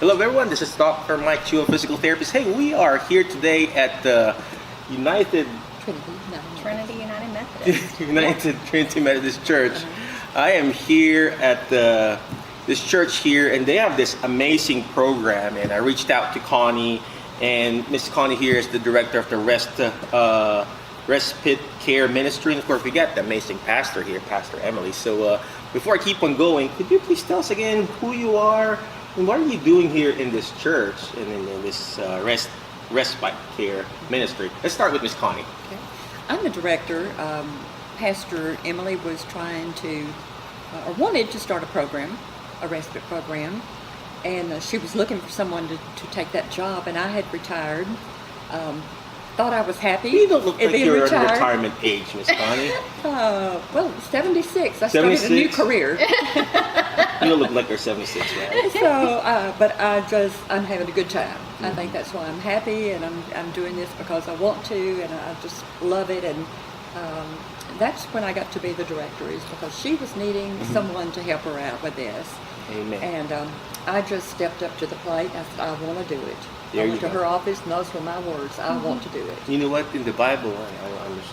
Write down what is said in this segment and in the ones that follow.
Hello everyone, this is Dr. Mike Chu, a physical therapist. Hey, we are here today at the Trinity United Methodist. Trinity Methodist Church. I am here at this church here, and they have this amazing program, and I reached out to Connie, and Miss Connie here is the director of the Respite Care Ministry, and of course we got the amazing pastor here, Pastor Emily. So before I keep on going, could you please tell us again who you are and what are you doing here in this church and in this Respite Care Ministry? Let's start with Miss Connie. Okay. I'm the director. Pastor Emily was trying to, or wanted to start a program, a respite program, and she was looking for someone to take that job, and I had retired. Thought I was happy. You don't look like you're retired. in retirement age, Miss Connie. Well, 76. I 76? started a new career. You don't look like you're 76, right? So, but I'm having a good time. I think that's why I'm happy, and I'm doing this because I want to, and I just love it. And that's when I got to be the director, is because she was needing someone to help her out with this. Amen. And I just stepped up to the plate. I said, I want to do it. There I you went to go. her office, and those were my words. I want to do it. You know what? In the Bible,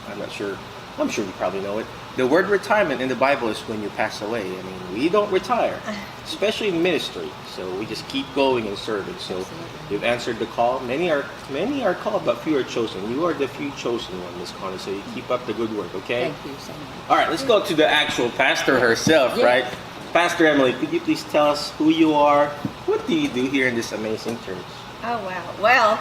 I'm not sure. I'm sure you probably know it. The word retirement in the Bible is when you pass away. I mean, we don't retire, especially in ministry. So we just keep going and serving. So Absolutely. you've answered the call. Many are called, but few are chosen. You are the few chosen one, Miss Connie. So you keep up the good work, okay? Thank you so much. All right, let's go to the actual pastor herself, Yes. right? Pastor Emily, could you please tell us who you are? What do you do here in this amazing church? Oh, wow. Well,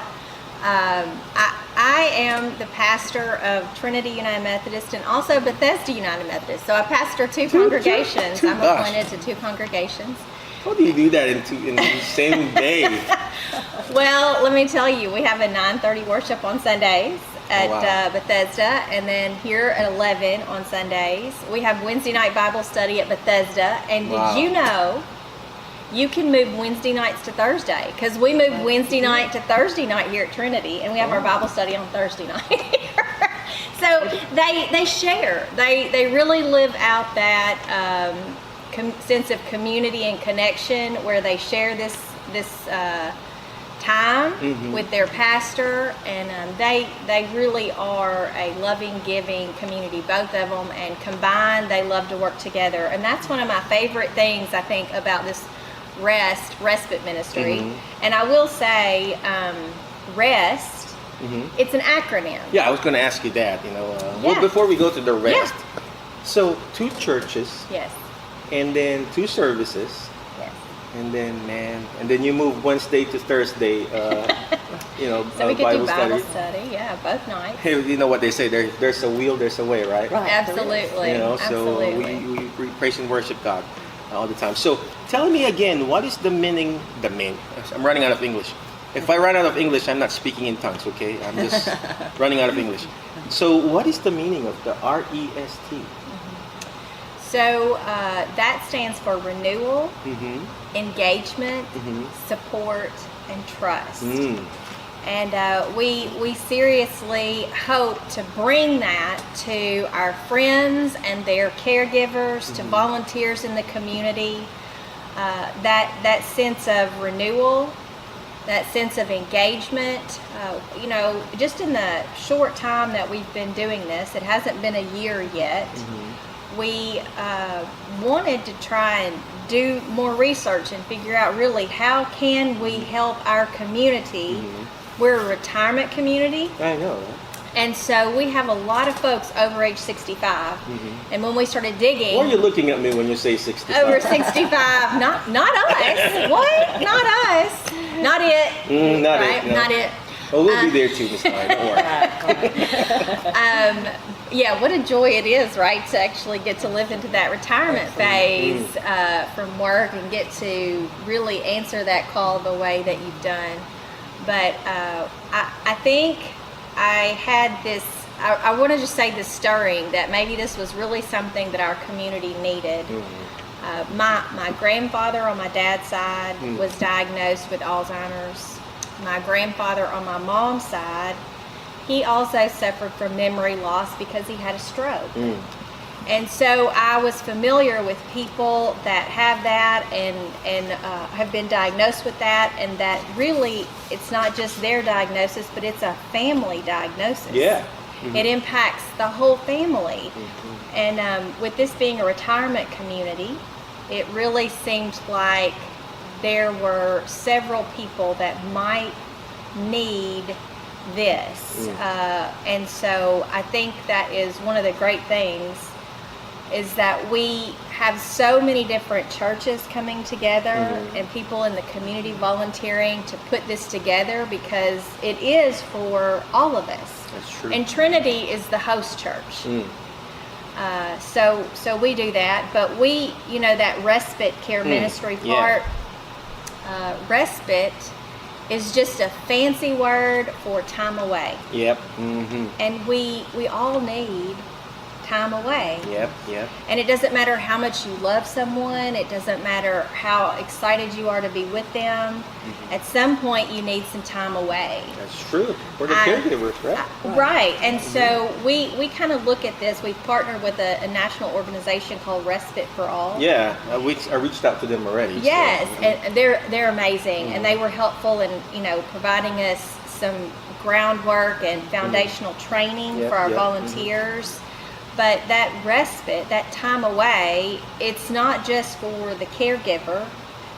I am the pastor of Trinity United Methodist and also Bethesda United Methodist. So I pastor two congregations. I'm appointed to two congregations. How do you do that in the same day? Well, let me tell you, we have a 9:30 worship on Sundays at Bethesda, and then here at 11 on Sundays. We have Wednesday night Bible study at Bethesda. And did you know you can move Wednesday nights to Thursday? Because we move Wednesday night to Thursday night here at Trinity, and we have our Bible study on Thursday night. So they share. They really live out that sense of community and connection, where they share this time with their pastor, and they really are a loving, giving community, both of them, and combined they love to work together. And that's one of my favorite things, I think, about this respite ministry. And I will say REST, it's an acronym. Yeah, I was going to ask you that, Well, before we go to the rest. Yeah. So 2 churches, Yes. and then 2 services, Yes. and then you move Wednesday to Thursday, So we could Bible do Bible study. study, yeah, both nights. Hey, you know what they say, there's a will, there's a way, right? Right. Absolutely. So Absolutely. we praise and worship God all the time. So tell me again, what is the meaning? I'm running out of English. If I run out of English, I'm not speaking in tongues, okay? I'm just running out of English. So what is the meaning of the REST? So that stands for renewal, engagement, support, and trust. And we seriously hope to bring that to our friends and their caregivers, to volunteers in the community, that sense of renewal, that sense of engagement. Just in the short time that we've been doing this, it hasn't been a year yet, we wanted to try and do more research and figure out really how can we help our community. We're a retirement community. I know, right? And so we have a lot of folks over age 65. And when we started digging, Why are you looking at me when you say 65? over 65, not us. What? Not us. Not it. Not right? it. No. Not it. Well, we'll be there too, Miss Connie. Don't worry. Yeah, what a joy it is, right, to actually get to live into that retirement phase from work and get to really answer that call the way that you've done. But I think I had this, I want to just say this stirring that maybe this was really something that our community needed. My grandfather on my dad's side was diagnosed with Alzheimer's. My grandfather on my mom's side, he also suffered from memory loss because he had a stroke. And so I was familiar with people that have that and have been diagnosed with that, and that really it's not just their diagnosis, but it's a family diagnosis. Yeah. It impacts the whole family. And with this being a retirement community, it really seemed like there were several people that might need this. And so I think that is one of the great things, is that we have so many different churches coming together and people in the community volunteering to put this together, because it is for all of us. That's true. And Trinity is the host church. So we do that, but we, that respite care ministry part, respite is just a fancy word for time away. Yep. And we all need time away. Yep. And it doesn't matter how much you love someone, it doesn't matter how excited you are to be with them. At some point you need some time away. That's true. We're the caregivers, right? Right. And so we kind of look at this. We've partnered with a national organization called Respite for All. Yeah, I reached out to them already. Yes, so. and they're amazing, and they were helpful in providing us some groundwork and foundational training for our volunteers. But that respite, that time away, it's not just for the caregiver,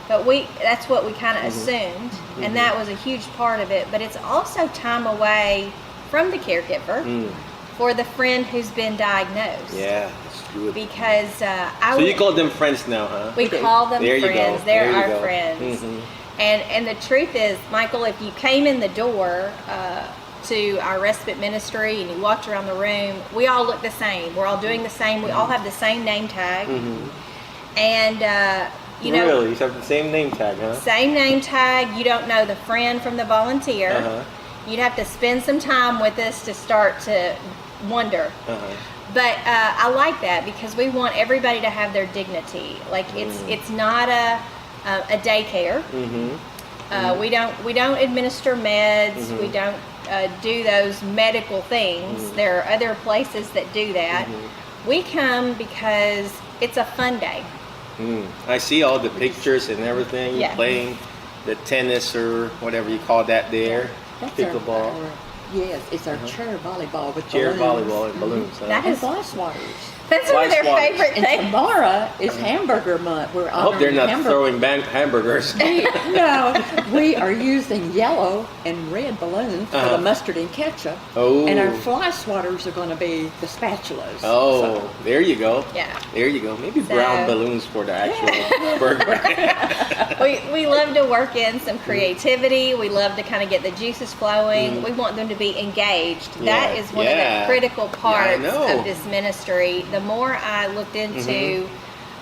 but that's what we kind of assumed, and that was a huge part of it. But it's also time away from the caregiver for the friend who's been diagnosed. Yeah, that's good. Because so you call them friends now, huh? We call them there friends. You go. They're there you our go. friends. And the truth is, Michael, if you came in the door to our respite ministry and you walked around the room, we all look the same. We're all doing the same. We all have the same name tag. And really, you have the same name tag, huh? Same name tag. You don't know the friend from the volunteer. You'd have to spend some time with us to start to wonder. But I like that, because we want everybody to have their dignity. Like it's not a daycare. We don't administer meds. We don't do those medical things. There are other places that do that. We come because it's a fun day. I see all the pictures and everything. Yeah. Playing the tennis or whatever you call that there. That's Pickleball. Yes, it's our chair volleyball with Chair balloons. volleyball and balloons. Huh? That And is fly swatters. That's one of their Fly favorite And things. tomorrow is hamburger month. We're I hope they're honoring not hamburger. throwing hamburgers. No, we are using yellow and red balloons for the mustard and ketchup. Oh. And our fly swatters are going to be the spatulas. Oh, So, there you go. Yeah. There you go. Maybe brown balloons for the actual burger. We love to work in some creativity. We love to kind of get the juices flowing. We want them to be engaged. That is one of the critical parts of this ministry. The more I looked into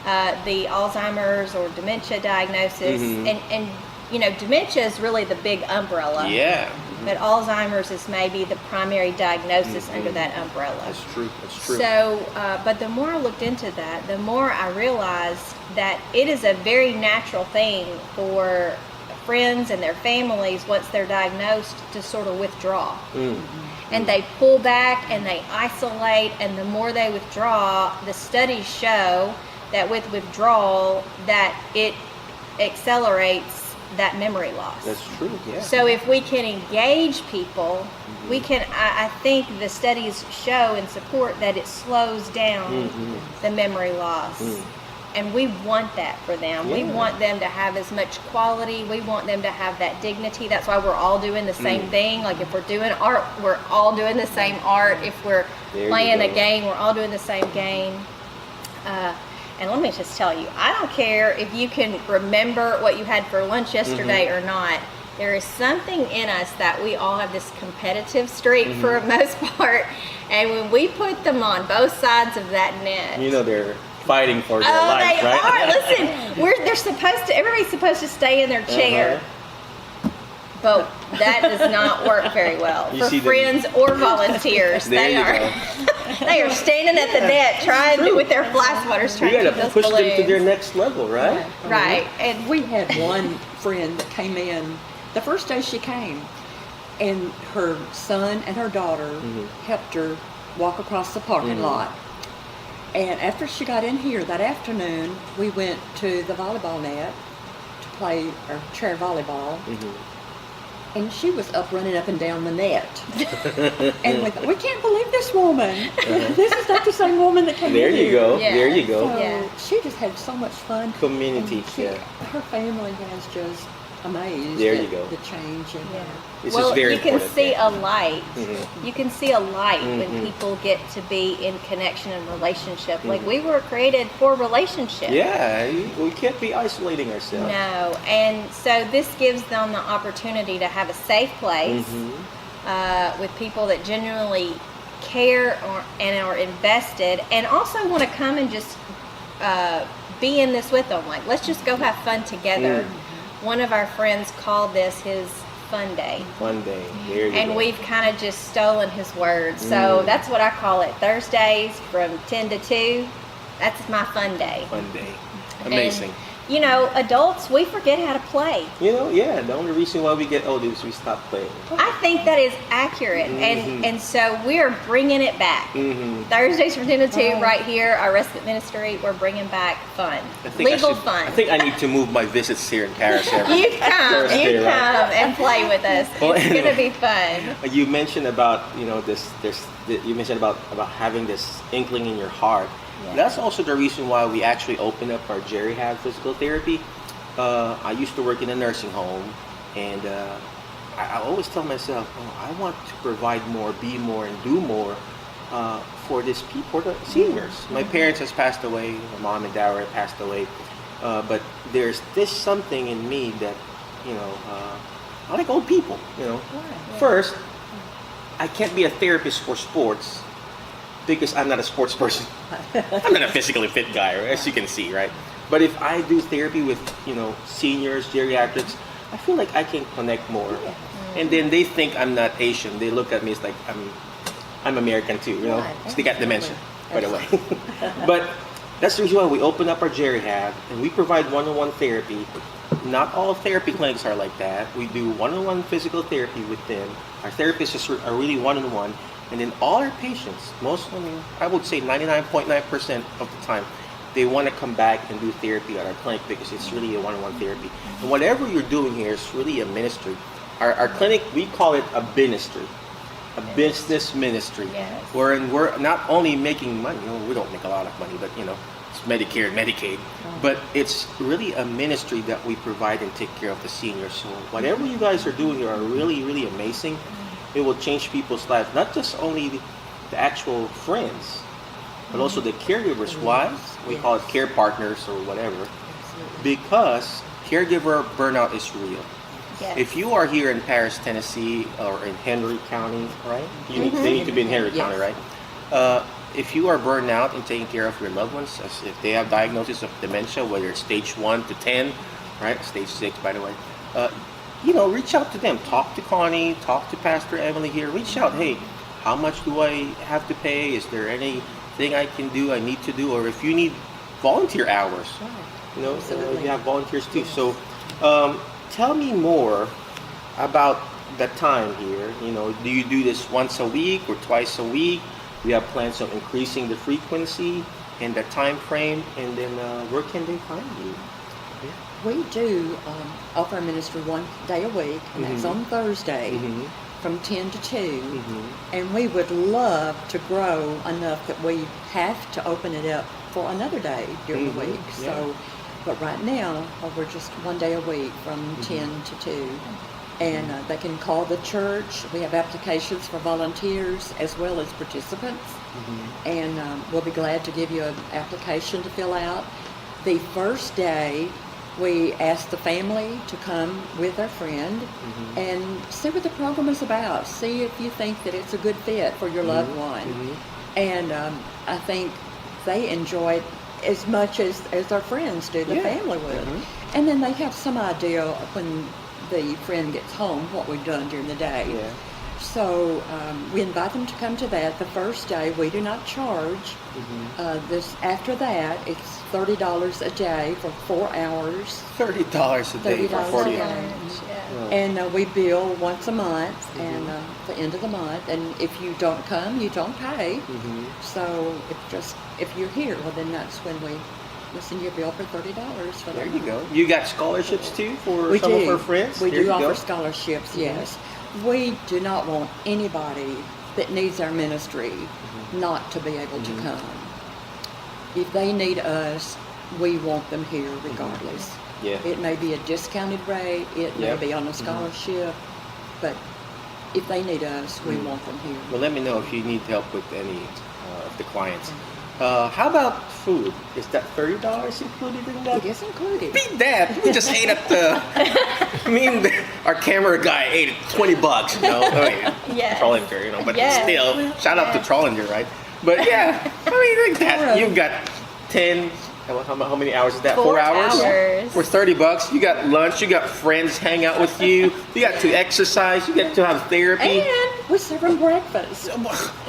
the Alzheimer's or dementia diagnosis, and dementia is really the big umbrella. Yeah. But Alzheimer's is maybe the primary diagnosis under that umbrella. That's true. That's true. So, but the more I looked into that, the more I realized that it is a very natural thing for friends and their families, once they're diagnosed, to sort of withdraw. And they pull back and they isolate, and the more they withdraw, the studies show that with withdrawal, that it accelerates that memory loss. That's true. Yeah. So if we can engage people, we can, I think the studies show and support that it slows down the memory loss. And we want that for them. We want them to have as much quality. We want them to have that dignity. That's why we're all doing the same thing. Like if we're doing art, we're all doing the same art. If we're playing a game, we're all doing the same game. And let me just tell you, I don't care if you can remember what you had for lunch yesterday or not. There is something in us that we all have this competitive streak for the most part. And when we put them on both sides of that net, they're fighting for their lives, they right? are. Listen, everybody's supposed to stay in their chair. But that does not work very well You for see them- friends or volunteers. There They you are go. they are standing at the net trying to, with their fly swatters, trying You to gotta keep those push balloons. them to their next level, right? Right. And we had one friend that came in the first day she came, and her son and her daughter helped her walk across the parking lot. And after she got in here that afternoon, we went to the volleyball net to play our chair volleyball. And she was up running up and down the net. And we thought, we can't believe this woman. This is not the same woman that came There in you here. go. Yeah. There you go. So Yeah. she just had so much fun. Community, And her family has just amazed There at you go. the change in her. This well, is very you can important. see a light. Mhm. You can see a light when Mhm. people get to be in connection and relationship. Like we were created for relationship. Yeah, we can't be isolating ourselves. No, and so this gives them the opportunity to have a safe place with people that genuinely care and are invested, and also want to come and just be in this with them. Like, let's just go have fun together. One of our friends called this his fun day. One day, there you go. And we've kind of just stolen his words. So that's what I call it. Thursdays from 10 to 2, that's my fun day. One day. Amazing. And, you know, adults, we forget how to play. You know, yeah, the only reason why we get older is we stop playing. I think that is accurate. And so we're bringing it back. Thursdays from 10 to 2 right here, our respite ministry, we're bringing back fun. Legal fun. I think I need to move my visits here in Paris every You come Thursday, right? and play with us. Well, It's anyway. going to be fun. You mentioned about, you know, you mentioned about having this inkling in your heart. Yeah. That's also the reason why we actually opened up our Rehab physical therapy. I used to work in a nursing home, and I always tell myself, I want to provide more, be more, and do more for this people, for the seniors. My parents has passed away, my mom and dad have passed away, but there's this something in me that, you know, I like old people, you know. Yeah. First, I can't be a therapist for sports because I'm not a sports person. I'm not a physically fit guy, as you can see, right? But if I do therapy with, you know, seniors, geriatrics, I feel like I can connect more. And then they think I'm not Asian. They look at me as like I'm American too, you know. Right. So they got dementia, by the way. But that's the reason why we open up our Rehab, and we provide one-on-one therapy. Not all therapy clinics are like that. We do one-on-one physical therapy with them. Our therapists are really one-on-one. And then all our patients, I would say 99.9% of the time, they want to come back and do therapy at our clinic because it's really a one-on-one therapy. And whatever you're doing here is really a ministry. Our clinic, we call it a ministry, a business ministry. Yes. Wherein we're not only making money, you know, we don't make a lot of money, but, you know, it's Medicare and Medicaid. But it's really a ministry that we provide and take care of the seniors. So whatever you guys are doing here are really, really amazing. It will change people's lives, not just only the actual friends, but also the caregivers' wives. We call it care partners or whatever, because caregiver burnout is real. Yes. If you are here in Paris, Tennessee, or in Henry County, right? They need to be in Henry County, right? If you are burned out and taking care of your loved ones, as if they have diagnosis of dementia, whether it's stage 1 to 10, right? Stage 6, by the way. You know, reach out to them. Talk to Connie, talk to Pastor Emily here. Reach out. Hey, how much do I have to pay? Is there anything I can do, I need to do? Or if you need volunteer hours, you know, you have volunteers too. So tell me more about the time here. You know, do you do this once a week or twice a week? We have plans on increasing the frequency and the time frame. And then where can they find you? We do offer ministry one day a week, and that's on Thursday from 10 to 2. And we would love to grow enough that we have to open it up for another day during the week. So, but right now, we're just one day a week from 10 to 2. And they can call the church. We have applications for volunteers as well as participants. And we'll be glad to give you an application to fill out. The first day, we ask the family to come with their friend and see what the program is about. See if you think that it's a good fit for your loved one. And I think they enjoy it as much as their friends do, the family would. And then they have some idea of when the friend gets home what we've done during the day. So we invite them to come to that. The first day, we do not charge. After that, it's $30 a day for 4 hours. $30 a day for $30 40 a hours. day. Yeah. And we bill once a month, and the end of the month. And if you don't come, you don't pay. So if you're here, well, then that's when we send you a bill for $30 for There that you month. go. You got scholarships too for We some do. of our friends? We There do you offer go. scholarships, yes. We do not want anybody that needs our ministry not to be able to come. If they need us, we want them here regardless. Yeah. It may be a discounted rate, it may Yep. be on a scholarship, but if they need us, we want them here. Well, let me know if you need help with any of the clients. How about food? Is that $30 included in that? It is included. Beat that! We just ate at the. Our camera guy ate $20, you know. I mean, Yes. Trollinger, you know, but Yes. still, shout out to Trollinger, right? But yeah, I mean, like that. You've got 10. How many hours is that? 4 hours? hours. For $30, you got lunch. You got friends hang out with you. You got to exercise. You get to have therapy. And we serve them breakfast.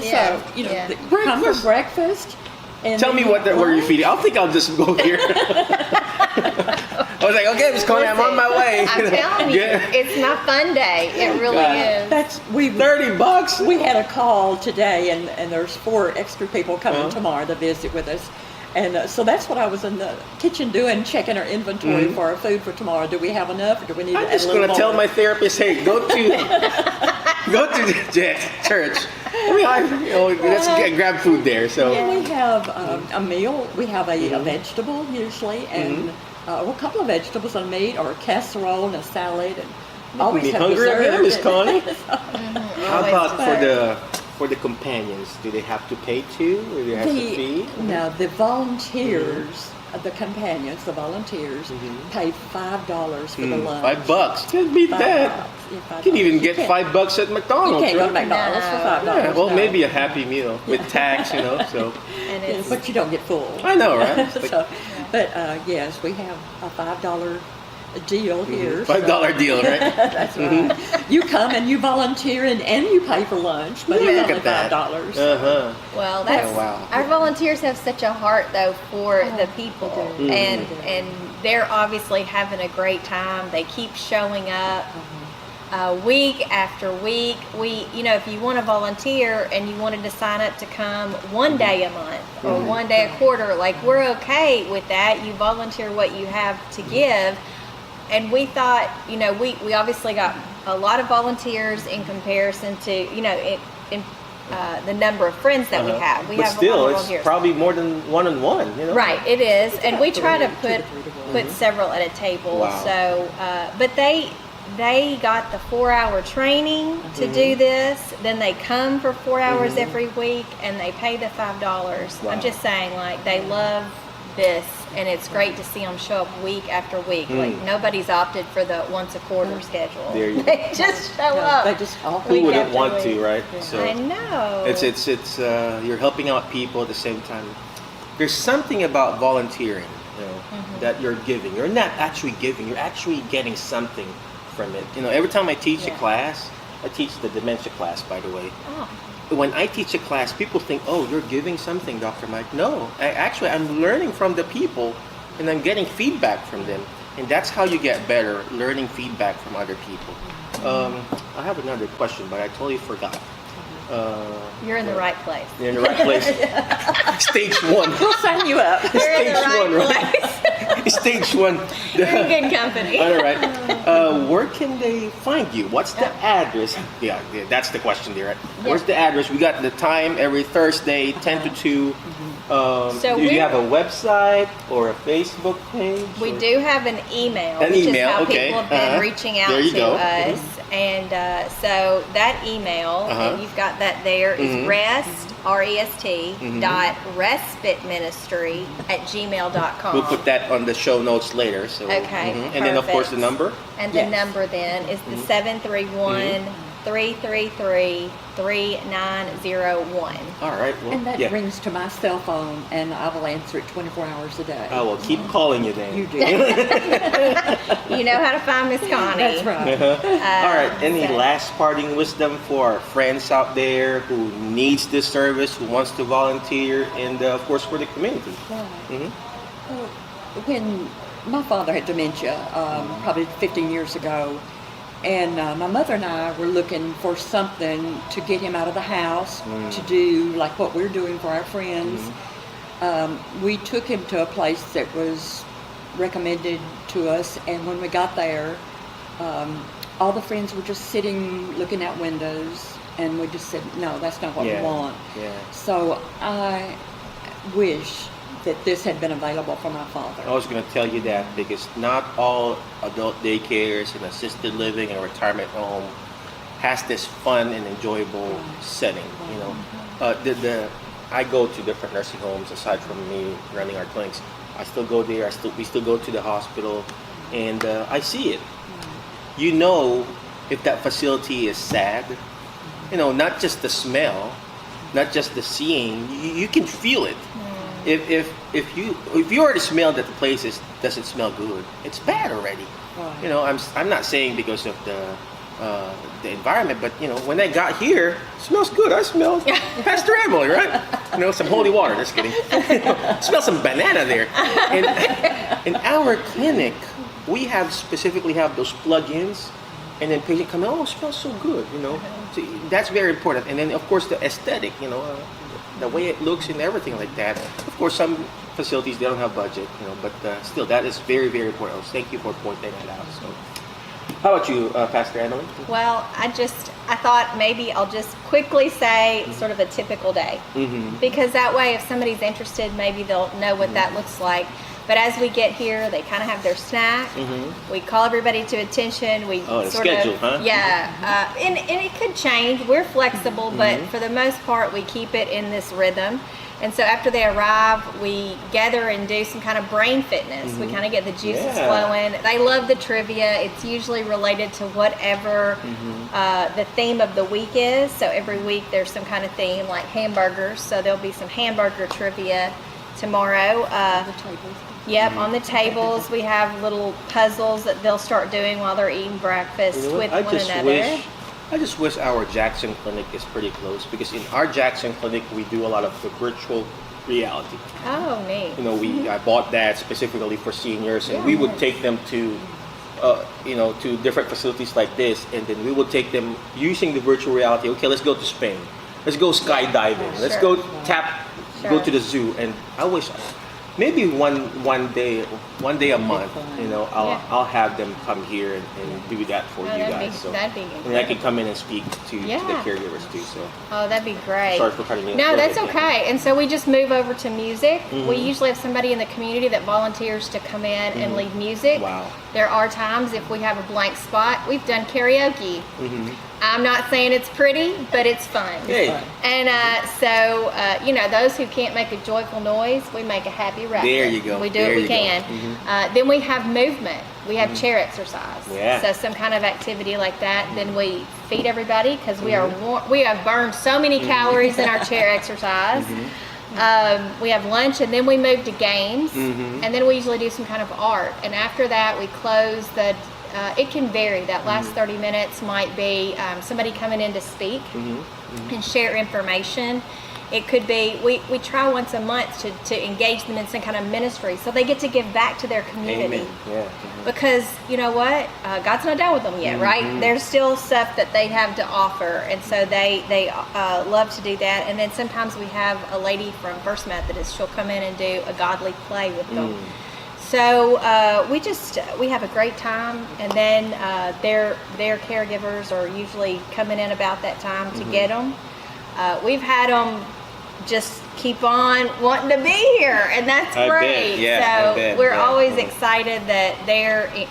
Yeah, So, you know, yeah. come for breakfast. And Tell me then where you're feeding. I think I'll just go here. I was like, okay, Miss Connie, I'm on my way. I'm telling you, Yeah. it's my fun day. It really God. is. $30. We had a call today, and there's 4 extra people coming tomorrow to visit with us. And so that's what I was in the kitchen doing, checking our inventory for our food for tomorrow. Do we have enough, or do we need to I'm add just a little going to tell more? my therapist, hey, go to the church. Let's grab food there. So We have a meal. We have a vegetable usually, and a couple of vegetables and meat, or a casserole and a salad, and always be have hungry dessert. again, Miss Connie. How Always about for the companions? Do they have to pay too, or do they have to fee? No, the volunteers, the companions, the volunteers, pay $5 for the lunch. $5. Can't beat that. Yeah, $5. You can even get can't- $5 at You McDonald's. can't go to right? McDonald's for $5. Yeah, well, no. maybe a Happy Meal with tax, you know. So And Yeah, it's but you don't get full. I know, right? But yes, we have a $5 deal here. so- $5 deal, right? That's right. You come and you volunteer and you pay for lunch, but Yeah, it's look only at that. $5. well, that's wow. our volunteers have such a heart though for the people, they do. and they're obviously having a great time. They keep showing up. Week after week, if you want to volunteer and you wanted to sign up to come one day a month or one day a quarter, like we're okay with that. You volunteer what you have to give. And we thought, we obviously got a lot of volunteers in comparison to, in the number of friends that we have. We But have still, a lot of it's volunteers. probably more than one on one, you know? Right, it is, and we try to 2 to 3 to 1. put several at a table. Wow. So, but they got the 4-hour training to do this. Then they come for 4 hours every week, and they pay the $5. Wow. I'm just saying, like they love this, and it's great to see them show up week after week. Like nobody's opted for the once a quarter schedule. There you go. They just show up. They just offer. Who Week wouldn't after want week. to, right? Yeah. So I know. it's you're helping out people at the same time. There's something about volunteering, that you're giving. You're not actually giving. You're actually getting something from it. Every time I teach a class, I teach the dementia class, by the way. Oh. When I teach a class, people think, "Oh, you're giving something, Dr. Mike." No, I'm learning from the people, and I'm getting feedback from them, and that's how you get better, learning feedback from other people. I have another question, but I totally forgot. You're in the right place. You're in the right place. Stage 1. We'll sign you up. You're in the Stage right 1, right? place. Stage 1. You're in good company. All right. Where can they find you? What's the address? Yeah, that's the question there, right? Yeah. Where's the address? We got the time every Thursday, 10 to 2. So do you we're- have a website or a Facebook page? We or- do have an email, An which email, is how okay. people have been Uh-huh. reaching out There you to go. us. And so that email, and you've got that there, is rest, R-E-S-T, dot respiteministry@gmail.com. We'll put that on the show notes later. So. Okay, And then, of course, perfect. the number? And the number then is the 333-3901. All right. Well, And that yeah. rings to my cell phone, and I will answer it 24 hours a day. I will keep calling you then. You do. You know how to find Miss Connie. That's right. All right. Any so- last parting wisdom for our friends out there who needs this service, who wants to volunteer, and of course for the community? Right. Mhm. Well, when my father had dementia, probably 15 years ago, and my mother and I were looking for something to get him out of the house, to do like what we're doing for our friends. We took him to a place that was recommended to us, and when we got there, all the friends were just sitting looking out windows, and we just said, no, that's not what we want. Yeah. So I wish that this had been available for my father. I was going to tell you that because not all adult daycares and assisted living and retirement home has this fun and enjoyable setting. You know, I go to different nursing homes aside from me running our clinics. I still go there. We still go to the hospital, and I see it. You know, if that facility is sad, you know, not just the smell, not just the seeing, you can feel it. If you already smell that the place doesn't smell good, it's bad already. Right. You know, I'm not saying because of the environment, but you know, when I got here, it smells good. I smell Pastor Emily, right? You know, some holy water. Just kidding. Smell some banana there. And in our clinic, we specifically have those plug-ins, and then patient come in, oh, it smells so good. You know, so that's very important. And then of course the aesthetic. You know. The way it looks and everything like that. Of course, some facilities, they don't have budget, you know, but still, that is very, very important. Thank you for pointing that out. So, how about you, Pastor Emily? Well, I thought maybe I'll just quickly say sort of a typical day. Because that way, if somebody's interested, maybe they'll know what that looks like. But as we get here, they kind of have their snack. We call everybody to attention. We the sort schedule, of, huh? Yeah, and it could change. We're flexible, but for the most part, we keep it in this rhythm. And so after they arrive, we gather and do some kind of brain fitness. We kind of get the juices flowing. They love the trivia. It's usually related to whatever the theme of the week is. So every week there's some kind of theme, like hamburgers. So there'll be some hamburger trivia tomorrow. Yep, on the tables we have little puzzles that they'll start doing while they're eating breakfast You know what? with one another. I just wish our Jackson clinic is pretty close, because in our Jackson clinic we do a lot of the virtual reality. Oh, neat. You know, I bought that specifically for seniors, and we would take them to you know, to different facilities like this, and then we would take them using the virtual reality. Okay, let's go to Spain. Let's go skydiving. Let's go go to the zoo. And I wish maybe one day a month, you know, I'll have them come here and do that for you guys. That'd be and I can come in and speak to the caregivers too. So. Oh, that'd be great. Sorry for cutting you. No, that's okay. And so we just move over to music. We usually have somebody in the community that volunteers to come in and lead music. Wow. There are times if we have a blank spot, we've done karaoke. I'm not saying it's pretty, but it's fun. Hey. And so, you know, those who can't make a joyful noise, we make a happy racket. There you go. We do what we can. Then we have movement. We have chair exercise. Yeah. So some kind of activity like that. Then we feed everybody because we have burned so many calories in our chair exercise. We have lunch, and then we move to games, and then we usually do some kind of art. And after that, we close the. It can vary. That last 30 minutes might be somebody coming in to speak and share information. It could be, we try once a month to engage them in some kind of ministry so they get to give back to their community. Amen. Yeah. Because, you know what, God's not done with them yet, right? There's still stuff that they have to offer, and so they love to do that. And then sometimes we have a lady from First Methodist. She'll come in and do a godly play with them. So we have a great time, and then their caregivers are usually coming in about that time to get them. We've had them just keep on wanting to be here, and that's great. So we're always excited that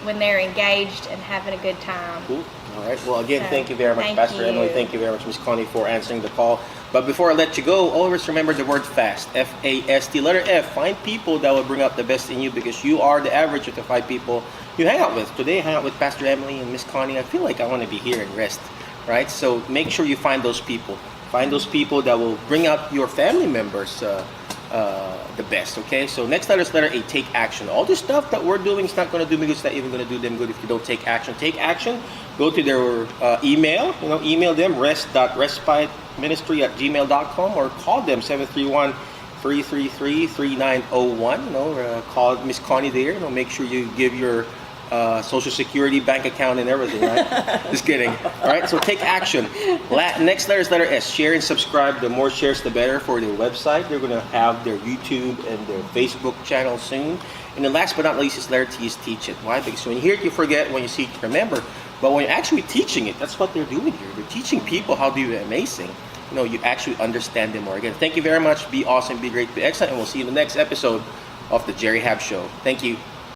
when they're engaged and having a good time. Cool. All right. Well, again, thank you very much, Pastor Emily. Thank you very much, Miss Connie, for answering the call. But before I let you go, always remember the word FAST. F-A-S-T. Letter F. Find people that will bring out the best in you, because you are the average of the 5 people you hang out with. Today, I hang out with Pastor Emily and Miss Connie. I feel like I want to be here and rest right? So make sure you find those people. Find those people that will bring out your family members the best, okay? So next letter is letter A, take action. All the stuff that we're doing is not going to do me good. It's not even going to do them good if you don't take action. Take action. Go to their email. Email them, rest.respiteministry@gmail.com, or call them, 731-333-3901. Call Miss Connie there. Make sure you give your Social Security, bank account, and everything, right? Just kidding. All right, so take action. Next letter is letter S. Share and subscribe. The more shares, the better for their website. They're going to have their YouTube and their Facebook channel soon. And then last but not least is letter T, is teach it. Why? Because when you hear it, you forget. When you see it, you remember. But when you're actually teaching it, that's what they're doing here. They're teaching people how to do amazing. You actually understand them more. Again, thank you very much. Be awesome, be great, be excellent, and we'll see you in the next episode of the Jerry Hab Show. Thank you.